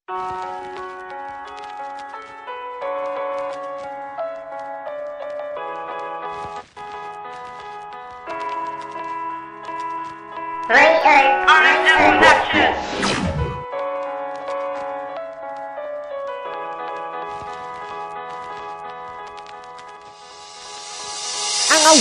Ang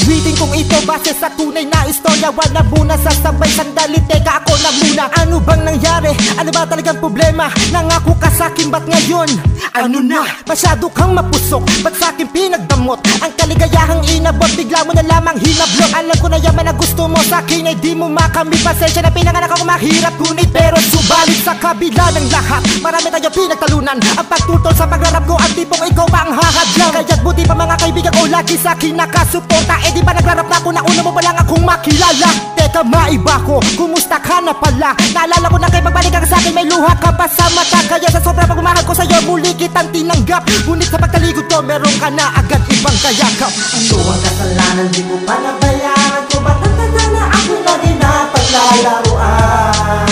awitin kong ito base sa tunay na istorya. Wala muna sasabay, sandali, teka ako na muna. Ano bang nangyari? Ano ba talagang problema? Nangako ka sa'kin, ba't ngayon? Ano na? Masyado kang mapusok, ba't sa'kin pinagdamot? Ang kaligayahang inabot, bigla mo na lamang hinablot. Alam ko na yaman na gusto mo sa'kin ay di mo makamit. Pasensya na pinanganak ako mahirap, ngunit pero subalit sa kabila ng lahat, marami tayo pinagtalunan. Ang pagtutol sa pagrarap ko, ang tipong ikaw pa ang hahadlang. Kaya't buti pa mga kaibigan ko lagi sa'kin nakasuporta. Eh di ba nagrarap na ako, nauna mo ba lang akong makilala? Teka, maiba ko, kumusta ka na pala? Naalala ko na kayo magbalik ka sa'kin, may luha ka pa sa mata. Kaya sa sobrang pagmamahal ko sa'yo, muli kitang tinanggap. Ngunit sa pagtaligod ko, meron ka na agad ibang kayakap. Ano ang kasalanan, di mo pa nabayaran ko? Ba't nagtaga na ako lagi na paglalaruan?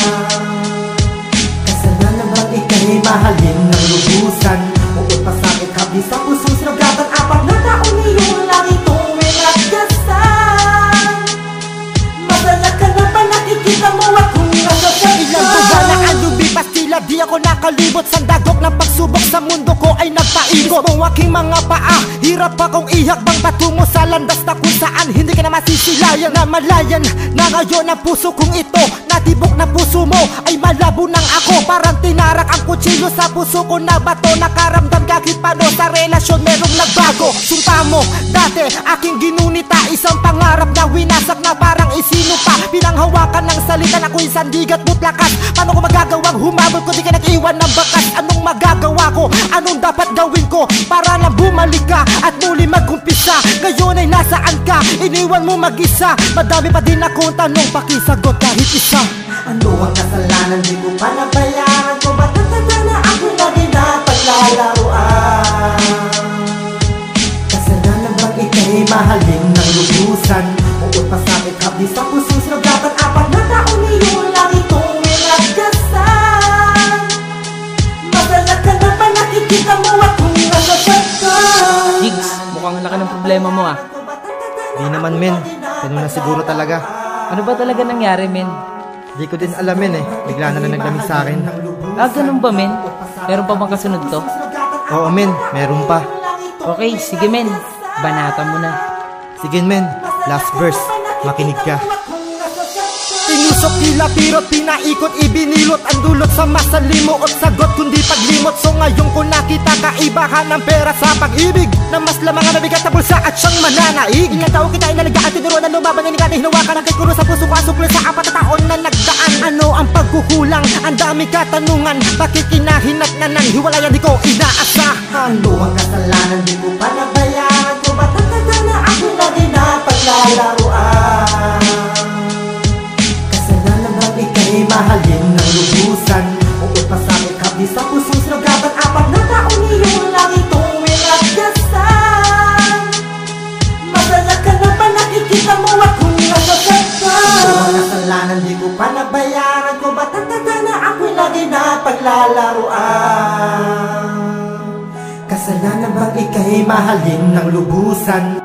Kasalanan bang ika'y mahalin ng lubusan? Bukod pa sa'kin kabis ang pusong sinugatan. Apat na taon iyong langit kong minagdasan. Masaya ka na ba nakikita mo akong nasasaktan? Ilang buwan na ang lumipas, tila di ako nakalibot. Sandagok ng pagsubok sa mundo ko ay nagpaikot. Mismong aking mga paa, hirap akong ihakbang patungo sa landas na kung saan hindi ka na masisilayan. Na malayan na ngayon ang puso kong ito. Natibok na puso mo ay malabo ng ako. Parang tinarak ang kutsilyo sa puso ko na bato. Nakaramdam kahit paano sa relasyon merong nagbago. Sunta mo dati aking ginunita, isang pangarap na winasak na parang isinupa. Pinanghawakan ng salita na ako'y sandigat mutlakas. Paano ko magagawang humabol ko di ka nag-iwan ng bakas? Anong magagawa ko? Anong dapat gawin ko para lang bumalik ka at muli mag-umpisa? Ngayon ay nasaan ka? Iniwan mo mag-isa. Madami pa din akong tanong, pakisagot kahit isa. Ano ang kasalanan, di mo pa nabayaran ko? Ba't nagtaga na ako lagi na paglalaruan? Kasalanan bang ika'y mahalin ng lubusan? Bukod pa sa'kin kabis ang pusong sinugatan. Apat na taon iyong langit kong minagdasan. Masaya ka na ba nakikita mo akong nasasaktan? Jigs, mukhang laki ng problema mo ah. Di naman men, ganun na siguro talaga. Ano ba talaga nangyari, men? Di ko din alam men bigla na lang naglamig sa akin. Ah, ganun ba, men? Meron pa bang kasunod to? Oo men, meron pa. Okay, sige, men. Banatan mo na. Sige men, last verse, makinig ka. Tinusok, kilapirot, pinaikot, ibinilot. Ang dulot sa masalimuot, sagot kundi paglimot. So ngayon ko nakita kaibahan ng pera sa pag-ibig, na mas lamang ang nabigat na bulsa at siyang mananaig. Ilang taon kita inalaga at tinuro na lumaban. Yan ikata hinawakan ang kay kuro sa puso ko. Asuklo sa 4 na taon na nagdaan. Ano ang pagkukulang? Ang dami katanungan, bakit kinahinat na nang hiwalayan di ko inaasahan? Ano ang kasalanan, di mo pa nabayaran ko? Ba't nagtaga na ako lagi na paglalaruan? Kasalanan bang ika'y mahalin ng lubusan? Bukod pa sa'kin kabis ang pusong sinugatan. Apat na taon iyong langit kong minagdasan. Masaya ka na ba nakikita mo akong nasasaktan? Ano ang kasalanan, di ko pa nabayaran ko? Ba't nagtaga na ako lagi na paglalaruan? Kasalanan bang ika'y mahalin ng lubusan?